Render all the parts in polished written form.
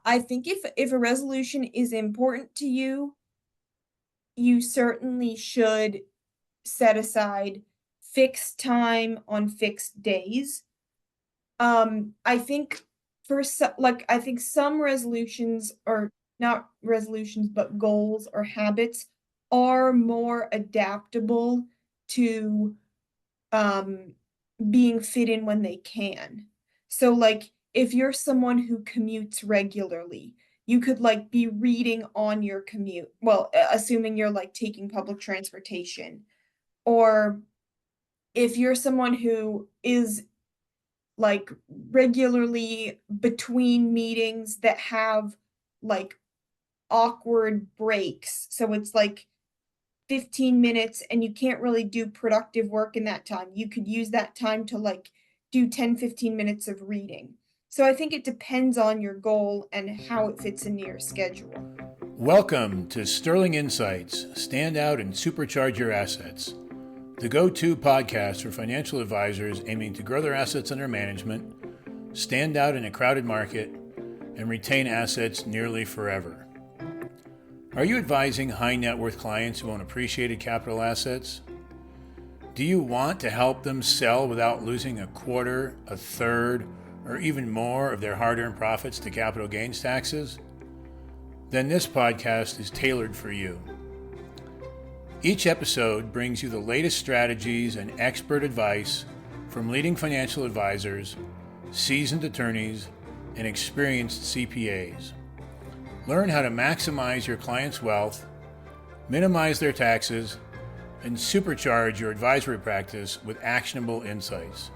I think if a resolution is important to you, you certainly should set aside fixed time on fixed days. I think I think some resolutions, or not resolutions, but goals or habits, are more adaptable to um being fit in when they can. So like if you're someone who commutes regularly, you could like be reading on your commute. Well, assuming you're like taking public transportation. Or if you're someone who is like regularly between meetings that have like awkward breaks. So it's like 15 minutes and you can't really do productive work in that time. You could use that time to like do 10-15 minutes of reading. So I think it depends on your goal and how it fits into your schedule. Welcome to Sterling Insights, Stand Out and Supercharge Your Assets, the go-to podcast for financial advisors aiming to grow their assets under management, stand out in a crowded market, and retain assets nearly forever. Are you advising high net worth clients who own appreciated capital assets? Do you want to help them sell without losing a quarter, a third, or even more of their hard-earned profits to capital gains taxes? Then this podcast is tailored for you. Each episode brings you the latest strategies and expert advice from leading financial advisors, seasoned attorneys, and experienced CPAs. Learn how to maximize your clients' wealth, minimize their taxes, and supercharge your advisory practice with actionable insights.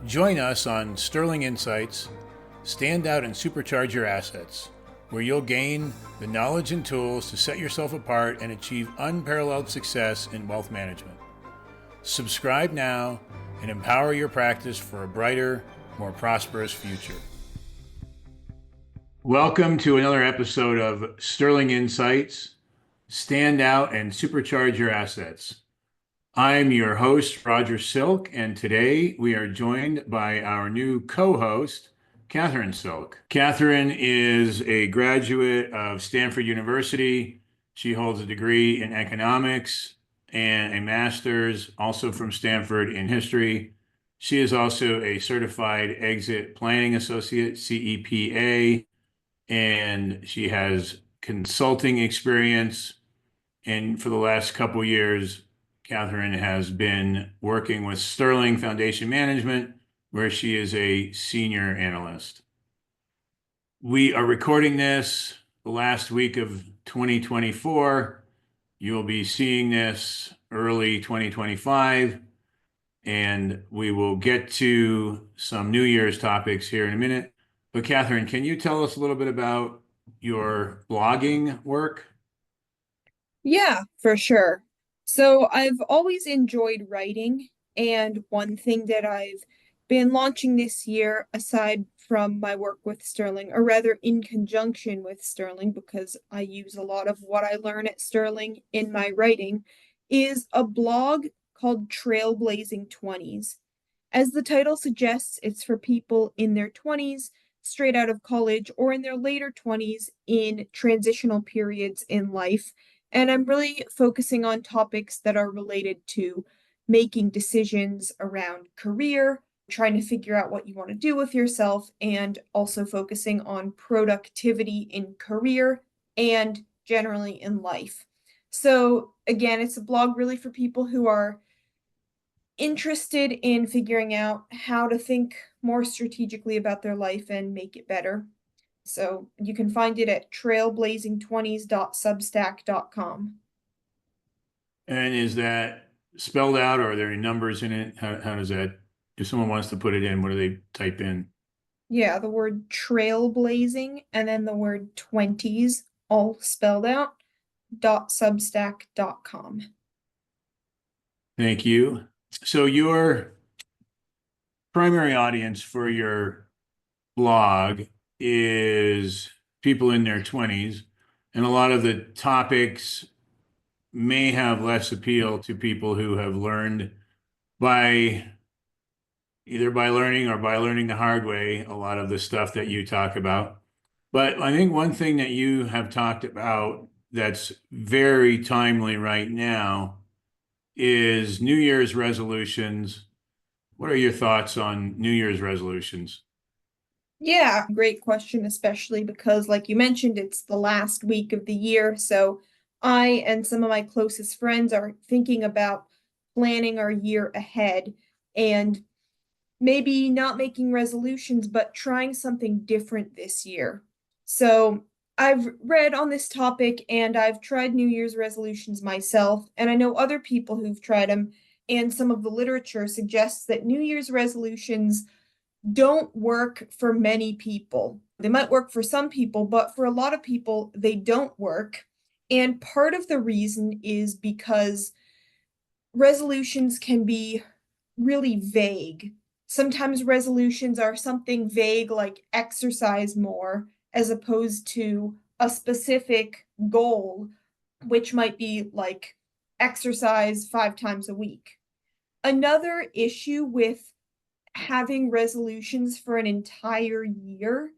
Join us on Sterling Insights, Stand Out and Supercharge Your Assets, where you'll gain the knowledge and tools to set yourself apart and achieve unparalleled success in wealth management. Subscribe now and empower your practice for a brighter, more prosperous future. Welcome to another episode of Sterling Insights, Stand Out and Supercharge Your Assets. I'm your host, Roger Silk, and today we are joined by our new co-host, Katherine Silk. Katherine is a graduate of Stanford University. She holds a degree in economics and a master's also from Stanford in history. She is also a certified exit planning associate, CEPA, and she has consulting experience. And for the last couple years, Katherine has been working with Sterling Foundation Management, where she is a senior analyst. We are recording this the last week of 2024. You'll be seeing this early 2025, and we will get to some New Year's topics here in a minute. But Katherine, can you tell us a little bit about your blogging work? Yeah, for sure. So I've always enjoyed writing, and one thing that I've been launching this year, aside from my work with Sterling, or rather in conjunction with Sterling, because I use a lot of what I learn at Sterling in my writing, is a blog called Trailblazing 20s. As the title suggests, it's for people in their 20s, straight out of college, or in their later 20s in transitional periods in life. And I'm really focusing on topics that are related to making decisions around career, trying to figure out what you want to do with yourself, and also focusing on productivity in career and generally in life. So again, it's a blog really for people who are interested in figuring out how to think more strategically about their life and make it better. So you can find it at trailblazing20s.substack.com. And is that spelled out, or are there any numbers in it? How does that, if someone wants to put it in, what do they type in? Yeah, the word trailblazing and then the word 20s all spelled out, .substack.com. Thank you. So your primary audience for your blog is people in their 20s, and a lot of the topics may have less appeal to people who have learned either by learning or by learning the hard way, a lot of the stuff that you talk about. But I think one thing that you have talked about that's very timely right now is New Year's resolutions. What are your thoughts on New Year's resolutions? Yeah, great question, especially because, like you mentioned, it's the last week of the year. So I and some of my closest friends are thinking about planning our year ahead and maybe not making resolutions, but trying something different this year. So I've read on this topic and I've tried New Year's resolutions myself, and I know other people who've tried them. And some of the literature suggests that New Year's resolutions don't work for many people. They might work for some people, but for a lot of people, they don't work. And part of the reason is because resolutions can be really vague. Sometimes resolutions are something vague like exercise more, as opposed to a specific goal, which might be like exercise 5 times a week. Another issue with having resolutions for an entire year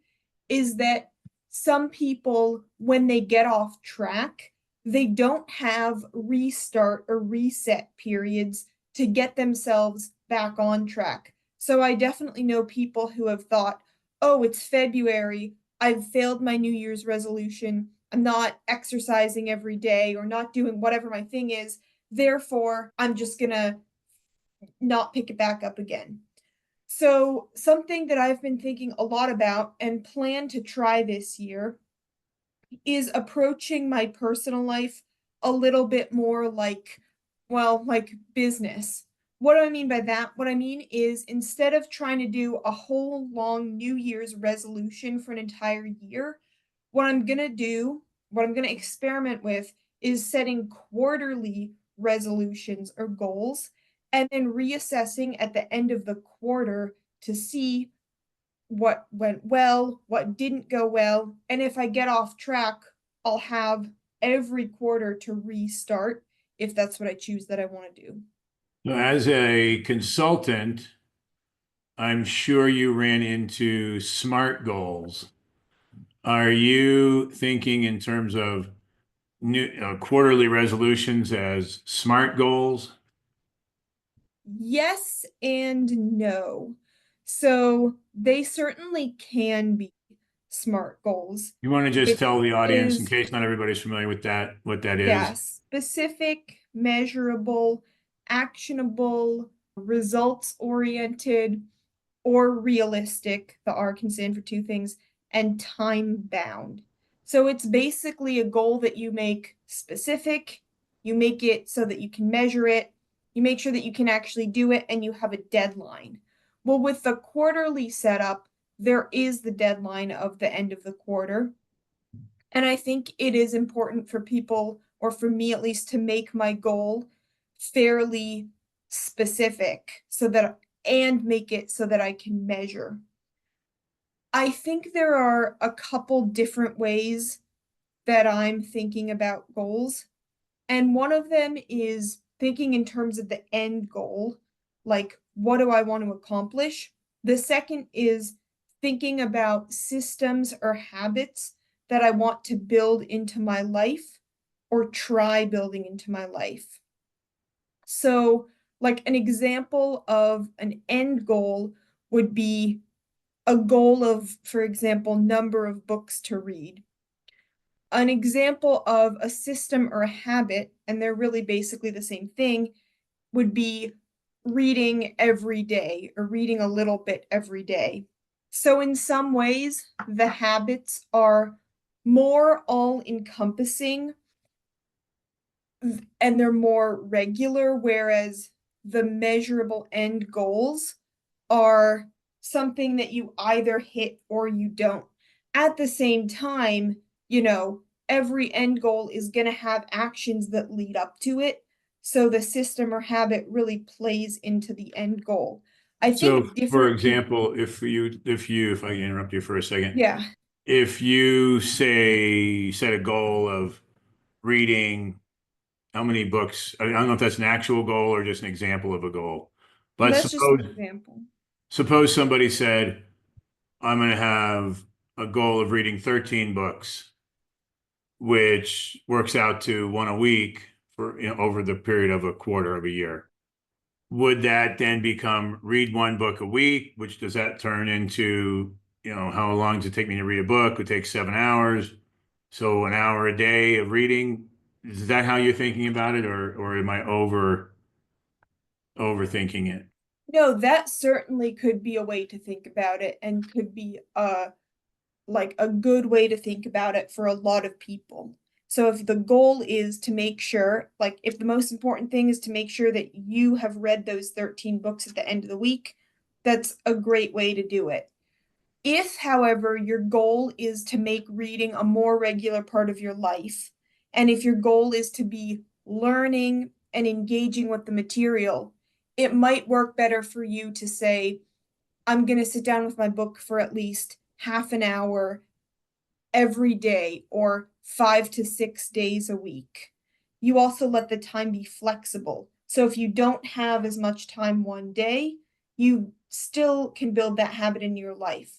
is that some people, when they get off track, they don't have restart or reset periods to get themselves back on track. So I definitely know people who have thought, oh, it's February. I've failed my New Year's resolution. I'm not exercising every day or not doing whatever my thing is. Therefore, I'm just going to not pick it back up again. So, something that I've been thinking a lot about and plan to try this year is approaching my personal life a little bit more like, well, like business. What do I mean by that? What I mean is instead of trying to do a whole long New Year's resolution for an entire year, what I'm going to do, what I'm going to experiment with is setting quarterly resolutions or goals and then reassessing at the end of the quarter to see what went well, what didn't go well. And if I get off track, I'll have every quarter to restart if that's what I choose that I want to do. So as a consultant, I'm sure you ran into SMART goals. Are you thinking in terms of new quarterly resolutions as SMART goals? Yes and no. So they certainly can be SMART goals, You want to just which tell the audience, in is, case not everybody's familiar with that, what that yeah, is? specific, measurable, actionable, results oriented, or realistic. The R can stand for two things, and time bound. So it's basically a goal that you make specific, you make it so that you can measure it, you make sure that you can actually do it, and you have a deadline. Well, with the quarterly setup, there is the deadline of the end of the quarter. And I think it is important for people, or for me at least, to make my goal fairly specific so that and make it so that I can measure. I think there are a couple different ways that I'm thinking about goals. And one of them is thinking in terms of the end goal, like what do I want to accomplish? The second is thinking about systems or habits that I want to build into my life or try building into my life. So, like an example of an end goal would be a goal of, for example, number of books to read. An example of a system or a habit, and they're really basically the same thing, would be reading every day or reading a little bit every day. So, in some ways, the habits are more all encompassing and they're more regular, whereas the measurable end goals are something that you either hit or you don't. At the same time, every end goal is going to have actions that lead up to it. So the system or habit really plays into the end goal. I So, think for different people, example, if I can interrupt you for a second, yeah, if you say set a goal of reading how many books, I don't know if that's an actual goal or just an example of a goal, but that's just an example. suppose somebody said, I'm going to have a goal of reading 13 books, which works out to one a week for, over the period of a quarter of a year. Would that then become read one book a week, which does that turn into, how long does it take me to read a book? It takes 7 hours. So an hour a day of reading. Is that how you're thinking about it, or am I overthinking it? No, that certainly could be a way to think about it and could be a good way to think about it for a lot of people. So if the goal is to make sure, like if the most important thing is to make sure that you have read those 13 books at the end of the week, that's a great way to do it. If, however, your goal is to make reading a more regular part of your life, and if your goal is to be learning and engaging with the material, it might work better for you to say, I'm going to sit down with my book for at least half an hour every day or 5 to 6 days a week. You also let the time be flexible. So if you don't have as much time one day, you still can build that habit in your life.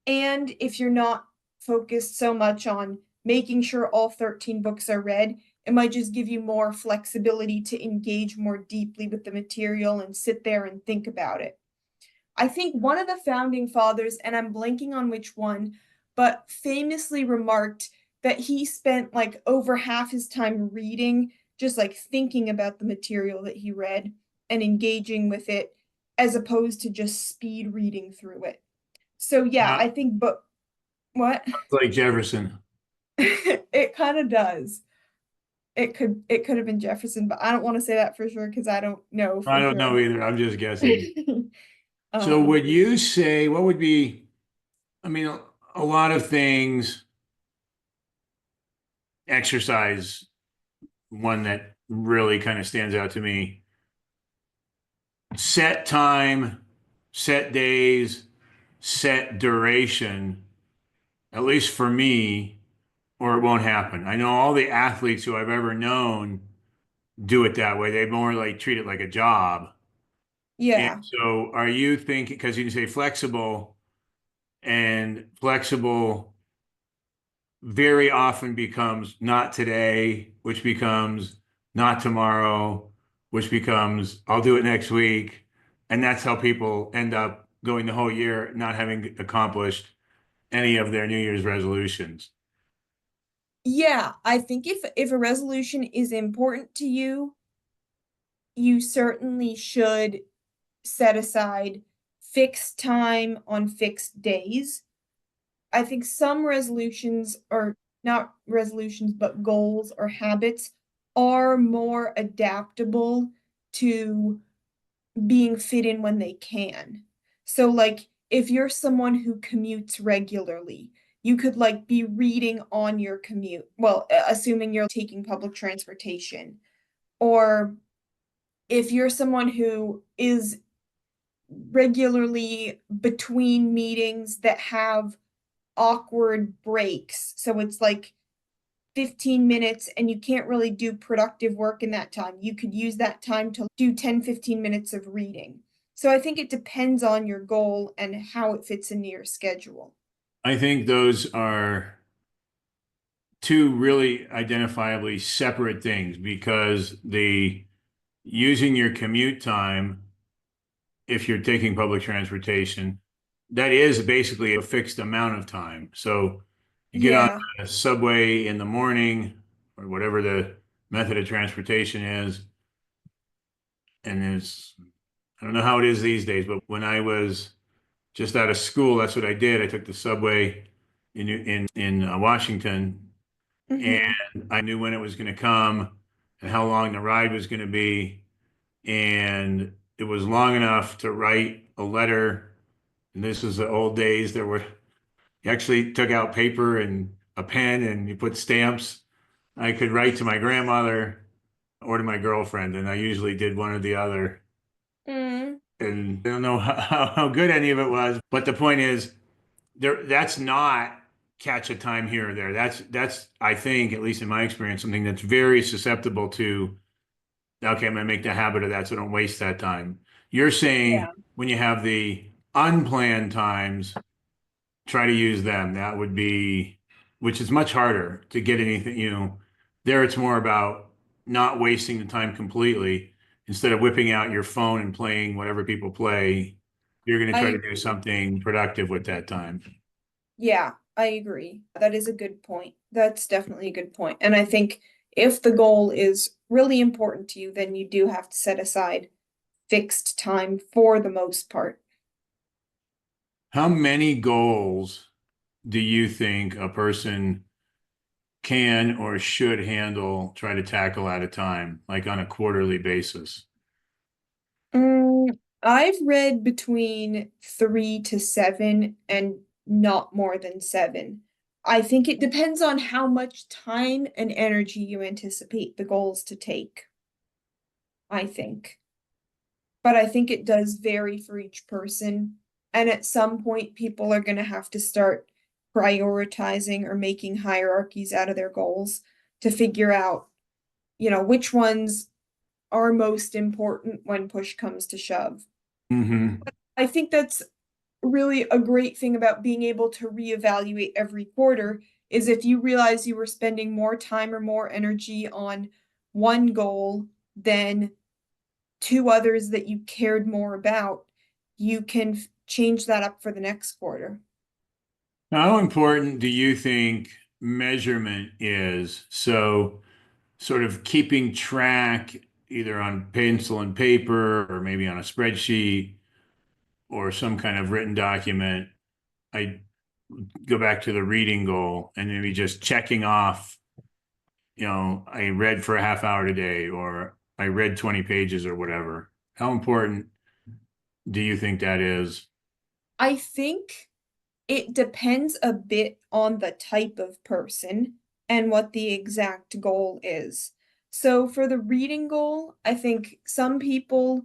And if you're not focused so much on making sure all 13 books are read, it might just give you more flexibility to engage more deeply with the material and sit there and think about it. I think one of the founding fathers, and I'm blanking on which one, but famously remarked that he spent like over half his time reading, just like thinking about the material that he read and engaging with it, as opposed to just speed reading through it. So yeah, I think, but what? Like Jefferson. It kind of does. It could have been Jefferson, but I don't want to say that for sure because I don't know I for don't know sure. either. I'm just guessing. So Um, would you say what would be, I mean, a lot of things, exercise, one that really kind of stands out to me. Set time, set days, set duration, at least for me, or it won't happen. I know all the athletes who I've ever known do it that way. They more like treat it like a job. And yeah. so are you thinking, because you can say flexible, and flexible very often becomes not today, which becomes not tomorrow, which becomes I'll do it next week. And that's how people end up going the whole year not having accomplished any of their New Year's resolutions. Yeah, I think if a resolution is important to you, you certainly should set aside fixed time on fixed days. I think some resolutions, or not resolutions, but goals or habits, are more adaptable to being fit in when they can. So like if you're someone who commutes regularly, you could like be reading on your commute. Well, assuming you're taking public transportation. Or if you're someone who is regularly between meetings that have awkward breaks. So it's like 15 minutes and you can't really do productive work in that time. You could use that time to do 10-15 minutes of reading. So I think it depends on your goal and how it fits into your schedule. I think those are two really identifiably separate things because the using your commute time, if you're taking public transportation, that is basically a fixed amount of time. So you get on Yeah. a subway in the morning or whatever the method of transportation is, and I don't know how it is these days, but when I was just out of school, that's what I did. I took the subway in Washington, and Hmm. I knew when it was going to come and how long the ride was going to be, and it was long enough to write a letter. And this was the old days. You actually took out paper and a pen and you put stamps. I could write to my grandmother or to my girlfriend, and I usually did one or the other. Mm. And I don't know how good any of it was, but the point is, that's not catch a time here or there. That's I think, at least in my experience, something that's very susceptible to, okay, I'm gonna make the habit of that, so don't waste that time. You're saying Yeah. when you have the unplanned times, try to use them. That would be, which is much harder to get anything, there it's more about not wasting the time completely. Instead of whipping out your phone and playing whatever people play, you're going to try I to do something productive with that time. Yeah, I agree. That is a good point. That's definitely a good point. And I think if the goal is really important to you, then you do have to set aside fixed time for the most part. How many goals do you think a person can or should handle, try to tackle at a time, like on a quarterly basis? I've read between 3 to 7 and not more than 7. I think it depends on how much time and energy you anticipate the goals to take, I think. But I think it does vary for each person. And at some point, people are going to have to start prioritizing or making hierarchies out of their goals to figure out, which ones are most important when push comes to shove. Hmm. I think that's really a great thing about being able to reevaluate every quarter is if you realize you were spending more time or more energy on one goal than two others that you cared more about, you can change that up for the next quarter. Now, how important do you think measurement is? So, sort of keeping track either on pencil and paper or maybe on a spreadsheet or some kind of written document. I go back to the reading goal and maybe just checking off, I read for a half hour today or I read 20 pages or whatever. How important do you think that is? I think it depends a bit on the type of person and what the exact goal is. So for the reading goal, I think some people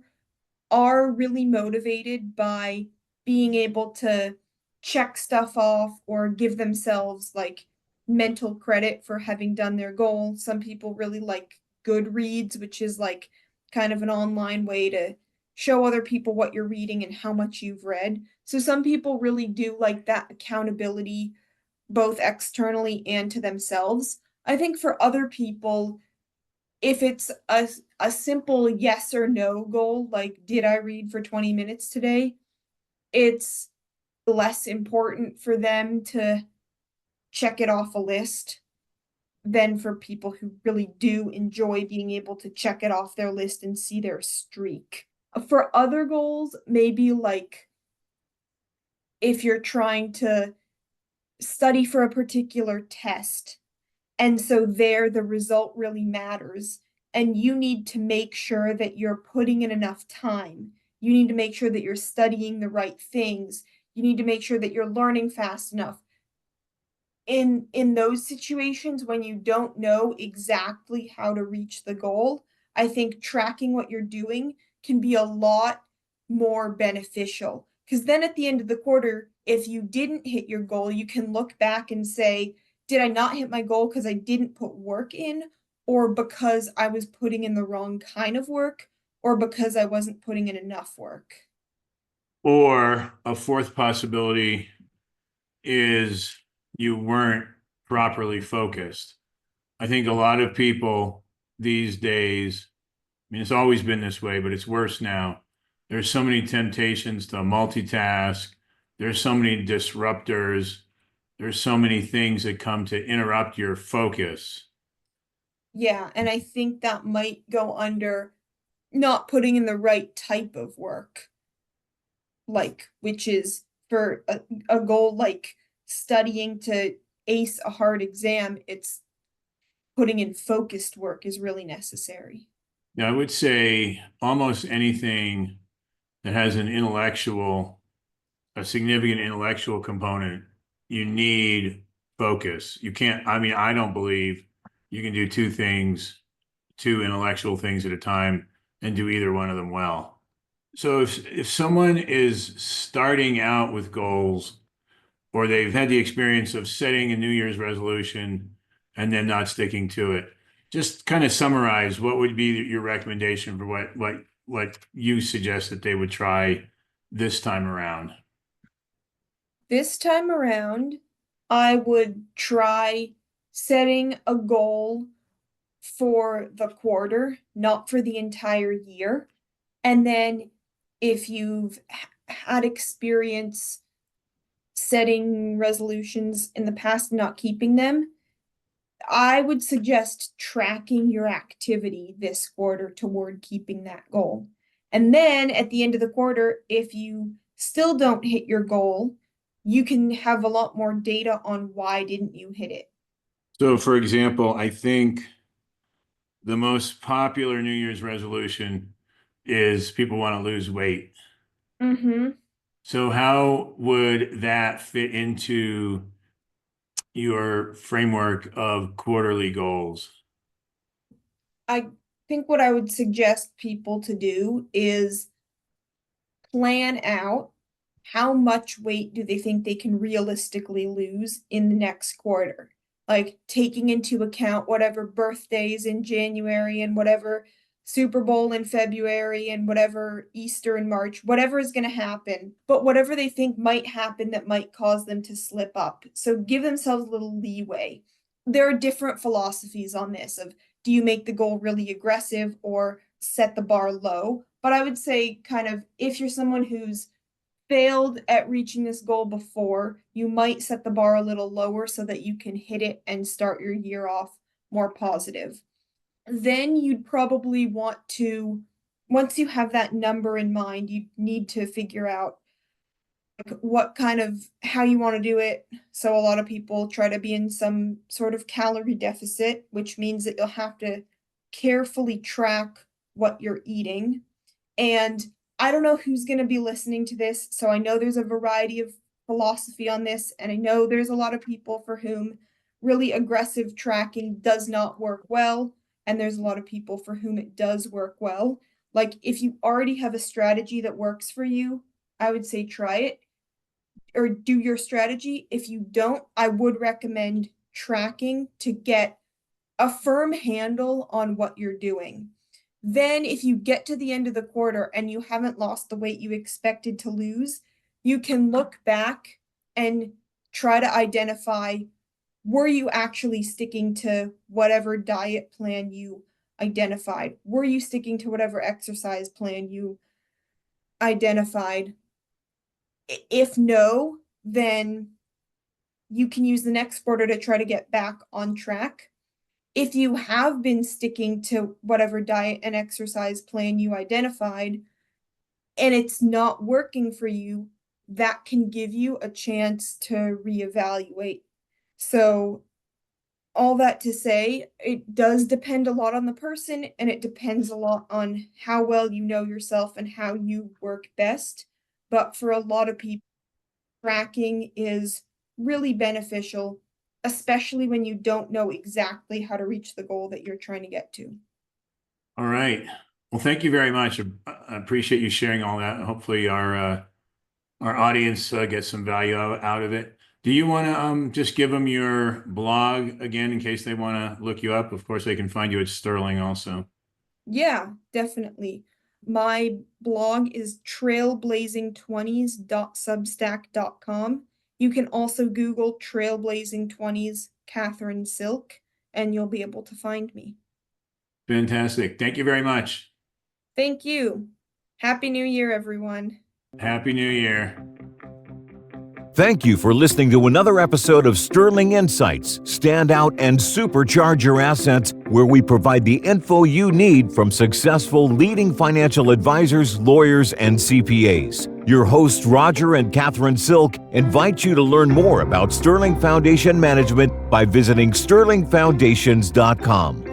are really motivated by being able to check stuff off or give themselves like mental credit for having done their goal. Some people really like Goodreads, which is like kind of an online way to show other people what you're reading and how much you've read. So some people really do like that accountability, both externally and to themselves. I think for other people, if it's a simple yes or no goal, like did I read for 20 minutes today, it's less important for them to check it off a list than for people who really do enjoy being able to check it off their list and see their streak. For other goals, maybe like if you're trying to study for a particular test, and so there the result really matters, and you need to make sure that you're putting in enough time. You need to make sure that you're studying the right things. You need to make sure that you're learning fast enough. In those situations when you don't know exactly how to reach the goal, I think tracking what you're doing can be a lot more beneficial. Because then at the end of the quarter, if you didn't hit your goal, you can look back and say, did I not hit my goal because I didn't put work in, or because I was putting in the wrong kind of work, or because I wasn't putting in enough work? Or a fourth possibility is you weren't properly focused. I think a lot of people these days, I mean, it's always been this way, but it's worse now. There's so many temptations to multitask. There's so many disruptors. There's so many things that come to interrupt your focus. Yeah, and I think that might go under not putting in the right type of work, like which is for a goal like studying to ace a hard exam, it's putting in focused work is really necessary. Now, I would say almost anything that has a significant intellectual component, you need focus. You can't, I mean, I don't believe you can do two intellectual things at a time and do either one of them well. So if someone is starting out with goals or they've had the experience of setting a New Year's resolution and then not sticking to it, just kind of summarize what would be your recommendation for what you suggest that they would try this time around. This time around, I would try setting a goal for the quarter, not for the entire year. And then if you've had experience setting resolutions in the past and not keeping them, I would suggest tracking your activity this quarter toward keeping that goal. And then at the end of the quarter, if you still don't hit your goal, you can have a lot more data on why didn't you hit it. So, for example, I think the most popular New Year's resolution is people want to lose weight. Mm-hmm. So how would that fit into your framework of quarterly goals? I think what I would suggest people to do is plan out how much weight do they think they can realistically lose in the next quarter. Like taking into account whatever birthdays in January and whatever Super Bowl in February and whatever Easter in March, whatever is going to happen, but whatever they think might happen that might cause them to slip up. So give themselves a little leeway. There are different philosophies on this of do you make the goal really aggressive or set the bar low? But I would say kind of if you're someone who's failed at reaching this goal before, you might set the bar a little lower so that you can hit it and start your year off more positive. Then you'd probably want to, once you have that number in mind, you need to figure out like what kind of how you want to do it. So a lot of people try to be in some sort of calorie deficit, which means that you'll have to carefully track what you're eating. And I don't know who's going to be listening to this, so I know there's a variety of philosophy on this, and I know there's a lot of people for whom really aggressive tracking does not work well, and there's a lot of people for whom it does work well. Like if you already have a strategy that works for you, I would say try it or do your strategy. If you don't, I would recommend tracking to get a firm handle on what you're doing. Then if you get to the end of the quarter and you haven't lost the weight you expected to lose, you can look back and try to identify, were you actually sticking to whatever diet plan you identified? Were you sticking to whatever exercise plan you identified? If no, then you can use the next quarter to try to get back on track. If you have been sticking to whatever diet and exercise plan you identified and it's not working for you, that can give you a chance to reevaluate. So all that to say, it does depend a lot on the person and it depends a lot on how well you know yourself and how you work best. But for a lot of people, tracking is really beneficial, especially when you don't know exactly how to reach the goal that you're trying to get to. All right. Well, thank you very much. I appreciate you sharing all that. Hopefully our audience gets some value out of it. Do you want to just give them your blog again in case they want to look you up? Of course, they can find you at Sterling also. Yeah, definitely. My blog is trailblazing20s.substack.com. You can also Google Trailblazing20s Katherine Silk, and you'll be able to find me. Fantastic. Thank you very much. Thank you. Happy New Year, everyone. Happy New Year. Thank you for listening to another episode of Sterling Insights, Stand Out and Supercharge Your Assets, where we provide the info you need from successful leading financial advisors, lawyers, and CPAs. Your hosts, Roger and Katherine Silk, invite you to learn more about Sterling Foundation Management by visiting sterlingfoundations.com.